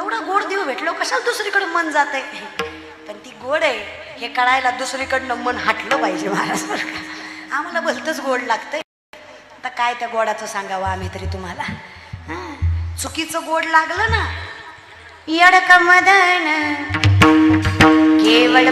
एवढा गोड देव भेटलो कशाला दुसरीकडे मन जाते, पण ती गोड आहे हे कळायला दुसरीकडनं मन हटलं पाहिजे महाराज. आम्हाला भलतंच गोड लागतंय. आता काय त्या गोडाचं सांगावं आम्ही तरी तुम्हाला. चुकीचं गोड लागलं ना येडक मदन केवळ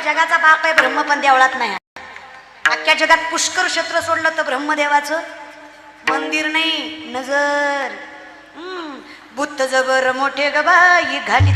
जगाचा बाप आहे ब्रह्म पण देवळात नाही. अख्ख्या जगात पुष्कर क्षेत्र सोडलं तर ब्रह्मदेवाचं मंदिर नाही. नजर बुद्ध जबर मोठे गबाई घाली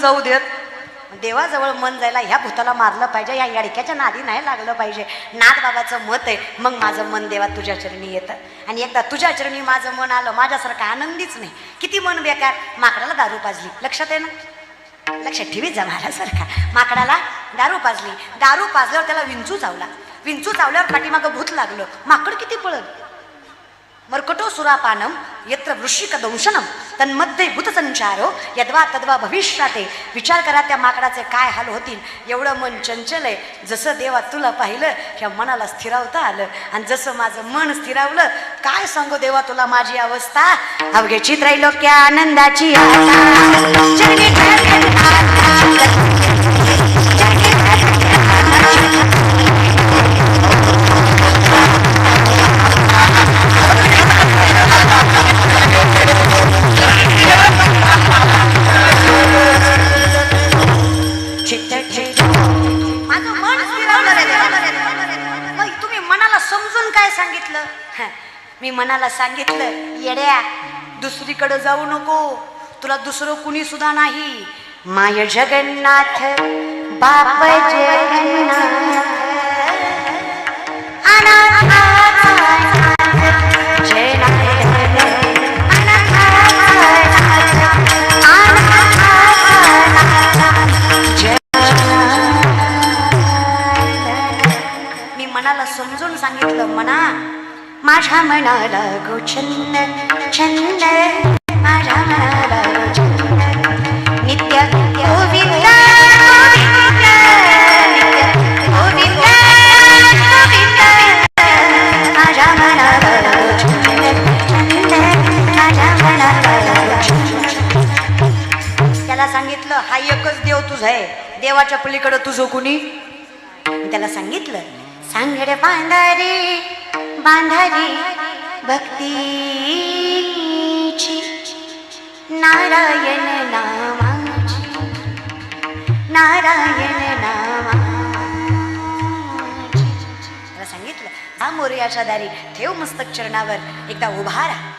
जाऊ देत. देवाजवळ मन जायला ह्या भूताला मारलं पाहिजे, या याडक्याच्या नादी नाही लागलं पाहिजे. नाथ बाबाचं मत आहे. मग माझं मन देवा तुझ्या चरणी येतं. आणि एकदा तुझ्या चरणी माझं मन आलं, माझ्यासारखं आनंदीच नाही. किती मन बेकार. माकडाला दारू पाजली, लक्षात आहे ना, लक्षात ठेवीत जा माझ्यासारखा. माकडाला दारू पाजली, दारू पाजल्यावर त्याला विंचू चावला, विंचू चावल्यावर पाठीमागं भूत लागलं. माकड किती पळत. मर्कटो सुरापानम यत्र वृश्चिक दंशनम तन्मध्ये भूतसंचारो यद्वा तद्वा भविष्याते. विचार करा त्या माकडाचे काय हाल होतील. एवढं मन चंचल आहे. जसं देवा तुला पाहिलं ह्या मनाला स्थिरावता आलं, आणि जसं माझं मन स्थिरावलं काय सांगू देवा तुला माझी अवस्था. अवघेची त्रैलोक्य आनंदाची मी मनाला सांगितलं येड्या दुसरीकडे जाऊ नको, तुला दुसरं कुणी सुद्धा नाही. माय जगन्नाथ बाप जगन्नाथ मी मनाला समजून सांगितलं, मना माझ्या मनाला गो छंद छंद, माझ्या मनाला गो छंद नित्य गोविंद गोविंद नित्य गोविंद गोविंद, माझ्या मनाला गो छंद छंद, माझ्या मनाला गो छंद. त्याला सांगितलं हा एकच देव तुझा आहे, देवाच्या पलीकडे तुझं कुणी. त्याला सांगितलं सांगडे बांधारी बांधारी भक्तीची नारायण नामाची, नारायण नामाची. त्याला सांगितलं हा मोरयाच्या दारी ठेव मस्तक चरणावर, एकदा उभा राहा.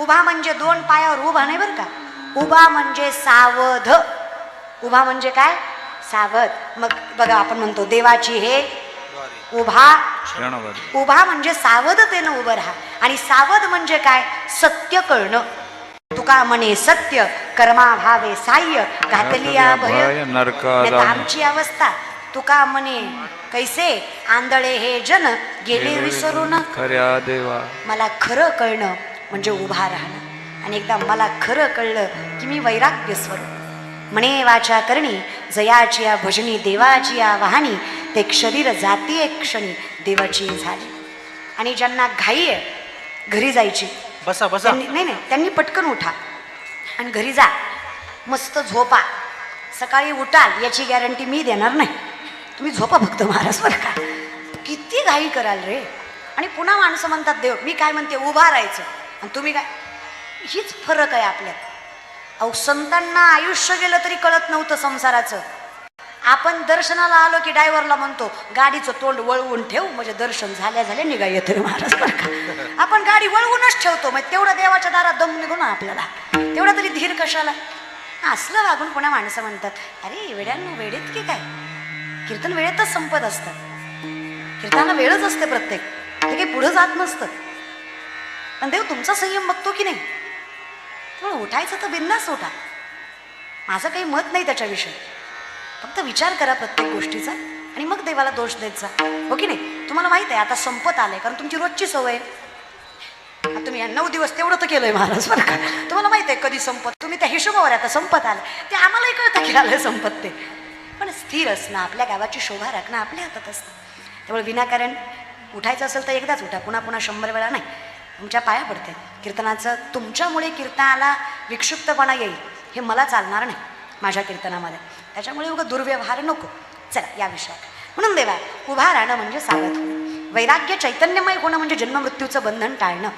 उभा म्हणजे दोन पायावर उभा नाही बरं का. उभा म्हणजे सावध. उभा म्हणजे काय सावध. मग बघा आपण म्हणतो देवाची हे उभा. उभा म्हणजे सावधतेनं उभं राहा. आणि सावध म्हणजे काय सत्य कळणं. तुका म्हणे सत्य कर्माभावे साह्य घातली भय आमची अवस्था. तुका म्हणे कैसे आंधळे हे जन गेले विसरून खऱ्या देवा. मला खरं कळणं म्हणजे उभा राहणं. आणि एकदा मला खरं कळलं की मी वैराग्य स्वरूप. म्हणे वाचा करणी जयाची या भजनी देवाची या वाहनी ते शरीर जाती एक क्षणी देवाची झाली. आणि ज्यांना घाई आहे घरी जायची बसा बसा नाही त्यांनी पटकन उठा आणि घरी जा, मस्त झोपा. सकाळी उठाल याची गॅरंटी मी देणार नाही, तुम्ही झोपा फक्त महाराज बरं का. किती घाई कराल रे. आणि पुन्हा माणसं म्हणतात देव, मी काय म्हणते उभा राहायचं आणि तुम्ही काय. हीच फरक आहे आपल्यात. अहो संतांना आयुष्य गेलं तरी कळत नव्हतं संसाराचं. आपण दर्शनाला आलो की ड्रायव्हरला म्हणतो गाडीचं तोंड वळवून ठेव, म्हणजे दर्शन झाल्या निघा येतं महाराज बरं का. आपण गाडी वळवूनच ठेवतो, मग तेवढं देवाच्या दारात दम निघून आपल्याला तेवढा तरी धीर कशाला. असलं वागून पुन्हा माणसं म्हणतात अरे वेड्यांनो वेळेत की काय. कीर्तन वेळेतच संपत असतं, कीर्तनाला वेळच असते प्रत्येक, हे काही पुढं जात नसतं. पण देव तुमचा संयम बघतो की नाही. त्यामुळे उठायचं तर बिंदास उठा, माझं काही मत नाही त्याच्याविषयी. फक्त विचार करा प्रत्येक गोष्टीचा आणि मग देवाला दोष देत जा, हो की नाही. तुम्हाला माहित आहे आता संपत आलंय, कारण तुमची रोजची सवय. तुम्ही 9 दिवस तेवढं तर केलंय महाराज बरं का. तुम्हाला माहित आहे कधी संपत, तुम्ही त्या हिशोबावर आता संपत आलं ते आम्हालाही कळतं की आलंय संपत ते. पण स्थिर असणं, आपल्या गावाची शोभा राखणं आपल्या हातात असतं. त्यामुळे विनाकारण उठायचं असेल तर एकदाच उठा, पुन्हा 100 वेळा नाही. तुमच्या पाया पडते कीर्तनाचं. तुमच्यामुळे कीर्तनाला विक्षिप्तपणा येईल हे मला चालणार नाही माझ्या कीर्तनामध्ये. त्याच्यामुळे उगा दुर्व्यवहार नको. चला या विषयात. म्हणून देवा उभा राहणं म्हणजे सावध होणं, वैराग्य चैतन्यमय होणं म्हणजे जन्ममृत्यूचं बंधन टाळणं.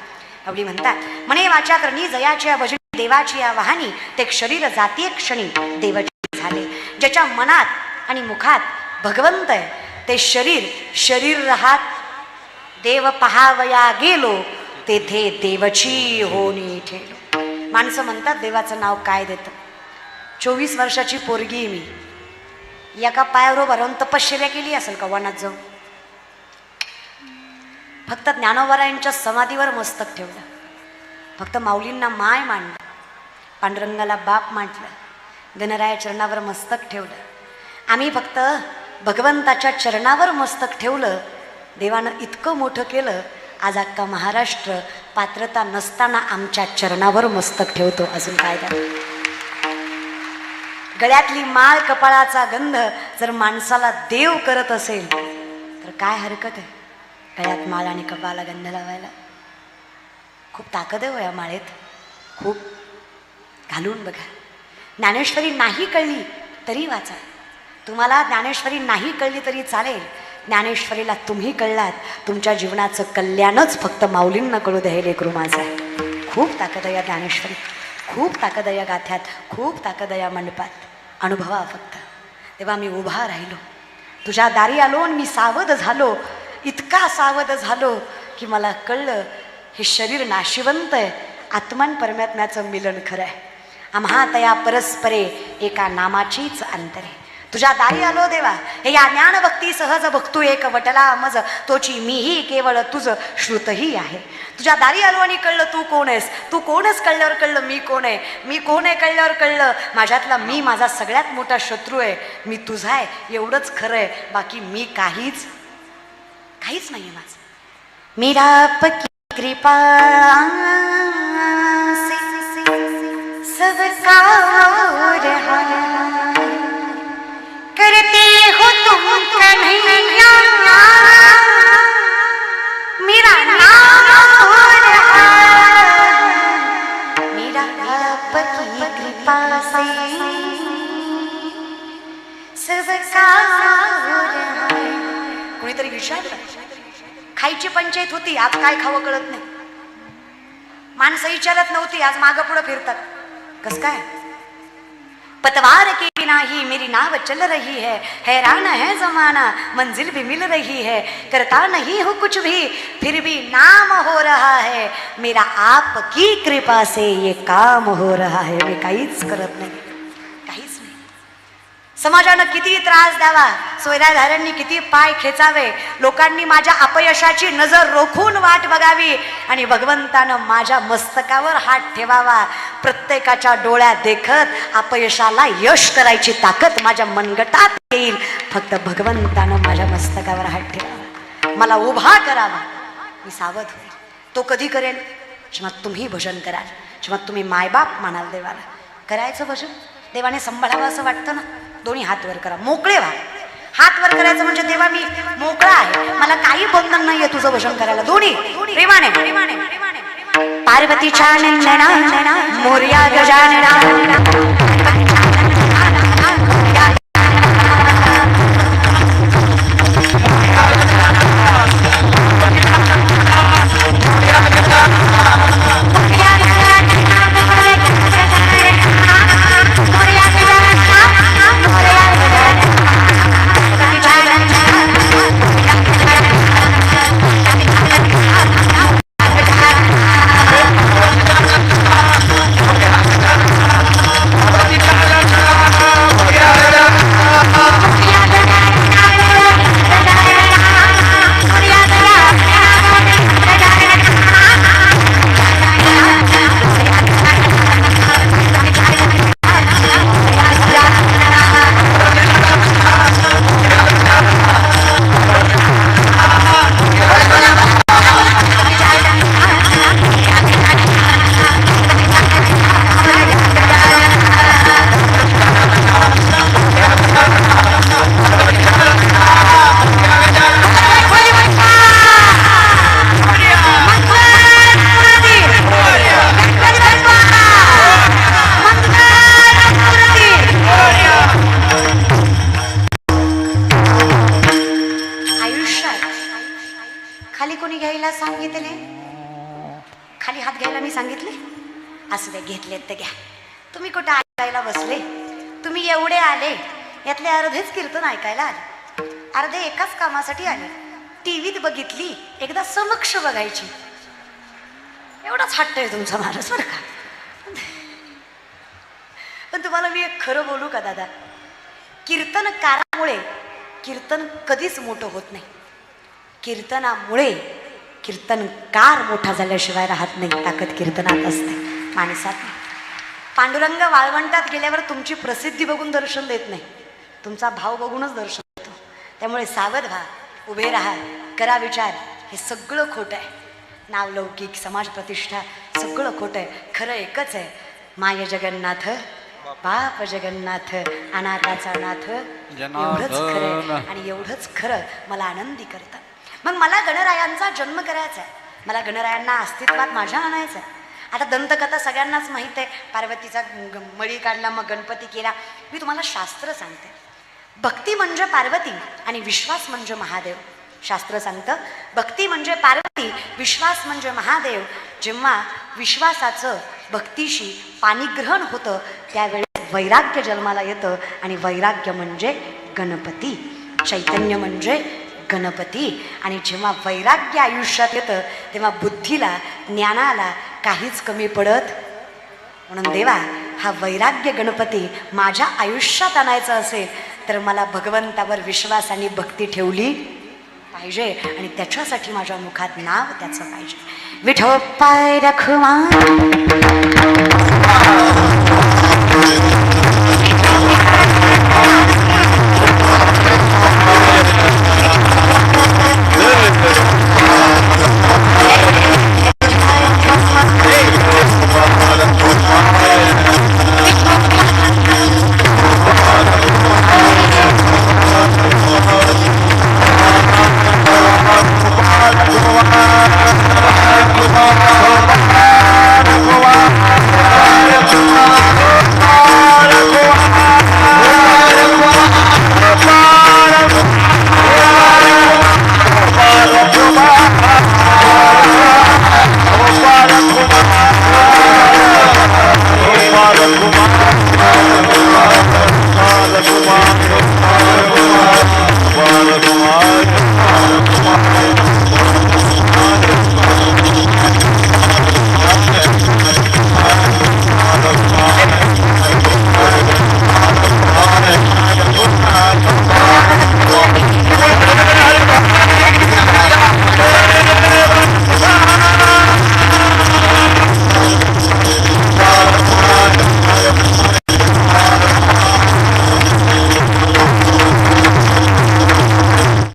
एवढी म्हणतात म्हणे वाचा करणी जयाची या भजनी देवाची या वाहनी ते शरीर जाती क्षणी देवाची झाले. ज्याच्या मनात आणि मुखात भगवंत आहे ते शरीर राहात देव पहावया गेलो तेथे देवची होणी ठेलो. माणसं म्हणतात देवाचं नाव काय देतं. 24 वर्षाची पोरगी मी, एका पायावर उभा राहून तपश्चर्या केली असेल का वनात जाऊन. फक्त ज्ञानोबरायांच्या समाधीवर मस्तक ठेवलं, फक्त माऊलींना माय मांडलं, पांडुरंगाला बाप मांडलं, गणराया चरणावर मस्तक ठेवलं. आम्ही फक्त भगवंताच्या चरणावर मस्तक ठेवलं. देवानं इतकं मोठं केलं, आज अख्खा महाराष्ट्र पात्रता नसताना आमच्या चरणावर मस्तक ठेवतो. अजून काय झालं. गळ्यातली माळ कपाळाचा गंध जर माणसाला देव करत असेल तर काय हरकत आहे गळ्यात माळ आणि कपाळाला गंध लावायला. खूप ताकद आहे या माळेत, खूप. घालून बघा. ज्ञानेश्वरी नाही कळली तरी वाचा. तुम्हाला ज्ञानेश्वरी नाही कळली तरी चालेल, ज्ञानेश्वरीला तुम्ही कळलात, तुमच्या जीवनाचं कल्याणच फक्त माऊलींना कळू द्या. हे लेकरू माझं आहे. खूप ताकद आहे या ज्ञानेश्वरीत, खूप ताकद आहे या गाथ्यात, खूप ताकद आहे या मंडपात. अनुभवा फक्त. तेव्हा मी उभा राहिलो, तुझ्या दारी आलो आणि मी सावध झालो. इतका सावध झालो की मला कळलं हे शरीर नाशिवंत आहे, आत्मान परमात्म्याचं मिलन खरं आहे. आम्हा तया परस्परे एका नामाचीच अंतरे. तुझ्या दारी आलो देवा, हे या ज्ञानभक्ती सहज भक्तू एक वटला मज तोची मीही केवळ तुझ श्रुतही आहे. तुझ्या दारी आलो आणि कळलं तू कोण आहेस. तू कोणच कळल्यावर कळलं मी कोण आहे. मी कोण आहे कळल्यावर कळलं माझ्यातला मी माझा सगळ्यात मोठा शत्रू आहे. मी तुझा आहे एवढंच खरं आहे, बाकी मी काहीच नाही आहे माझं. मीरा आपकी कृपा से सबका हो रहा करते हो तुम कन्हैया मेरा नाम हो रहा. मेरा आपकी कृपा से सबका हो रहा. कुणीतरी विचारलं, खायची पंचायत होती, आज काय खावं कळत नाही. माणसं विचारत नव्हती, आज मागं पुढं फिरतात. कस काय. पतवार की बिना ही मेरी नाव चल रही है, हैरान है जमाना मंजिल भी मिल रही है, करता नहीं हूँ कुछ भी फिर भी नाम हो रहा है. मेरा आपकी कृपा से ये काम हो रहा है. मी काहीच करत नाही, काहीच नाही. समाजानं किती त्रास द्यावा, सोयराधाऱ्यांनी किती पाय खेचावे, लोकांनी माझ्या अपयशाची नजर रोखून वाट बघावी आणि भगवंतानं माझ्या मस्तकावर हात ठेवावा. प्रत्येकाच्या डोळ्यात देखत अपयशाला यश करायची ताकद माझ्या मनगटात येईल. फक्त भगवंतानं माझ्या मस्तकावर हात ठेवावा, मला उभा करावा. मी सावध होईल. तो कधी करेल जेव्हा तुम्ही भजन कराल, जेव्हा तुम्ही मायबाप म्हणाल देवाला. करायचं भजन देवाने सांभाळावं असं वाटतं ना, दोन्ही हात वर करा, मोकळे व्हा. हात वर करायचं म्हणजे देवा मी मोकळा आहे, मला काही बंधन नाहीये तुझं भजन करायला. दोन्ही प्रेमाने पार्वतीच्या नंदना मोरया गजानना खाली हात घ्यायला मी सांगितले? असू दे, घेतलेत तर घ्या. तुम्ही कुठं ऐकायला बसले? तुम्ही एवढे आले, यातले अर्धेच कीर्तन ऐकायला आले, अर्धे एकाच कामासाठी आले. टीव्हीत बघितली, एकदा समक्ष बघायची, एवढाच हट्ट आहे तुमचा माणूस बरं का. पण तुम्हाला मी एक खरं बोलू का दादा, कीर्तनकारामुळे कीर्तन कधीच मोठं होत नाही. कीर्तनामुळे कीर्तनकार मोठा झाल्याशिवाय राहत नाही. ताकद कीर्तनात असते, माणसात नाही. पांडुरंग वाळवंटात गेल्यावर तुमची प्रसिद्धी बघून दर्शन देत नाही, तुमचा भाव बघूनच दर्शन देतो. त्यामुळे सावध व्हा, उभे राहा, करा विचार. हे सगळं खोटं आहे. नावलौकिक, समाज प्रतिष्ठा सगळं खोटं आहे. खरं एकच आहे, माय जगन्नाथ बाप जगन्नाथ, अनाथाचा नाथ. एवढंच खरं आहे आणि एवढंच खरं मला आनंदी करतं. मग मला गणरायांचा जन्म करायचा आहे, मला गणरायांना अस्तित्वात माझ्या आणायचं आहे. आता दंतकथा सगळ्यांनाच माहीत आहे. पार्वतीचा मळी काढला, मग गणपती केला. मी तुम्हाला शास्त्र सांगते. भक्ती म्हणजे पार्वती आणि विश्वास म्हणजे महादेव. शास्त्र सांगतं भक्ती म्हणजे पार्वती, विश्वास म्हणजे महादेव. जेव्हा विश्वासाचं भक्तीशी पाणीग्रहण होतं त्यावेळेस वैराग्य जन्माला येतं आणि वैराग्य म्हणजे गणपती. चैतन्य म्हणजे गणपती. आणि जेव्हा वैराग्य आयुष्यात येतं तेव्हा बुद्धीला, ज्ञानाला काहीच कमी पडत. म्हणून देवा, हा वैराग्य गणपती माझ्या आयुष्यात आणायचा असेल तर मला भगवंतावर विश्वास आणि भक्ती ठेवली पाहिजे आणि त्याच्यासाठी माझ्या मुखात नाव त्याचं पाहिजे. विठोपाय रखुमा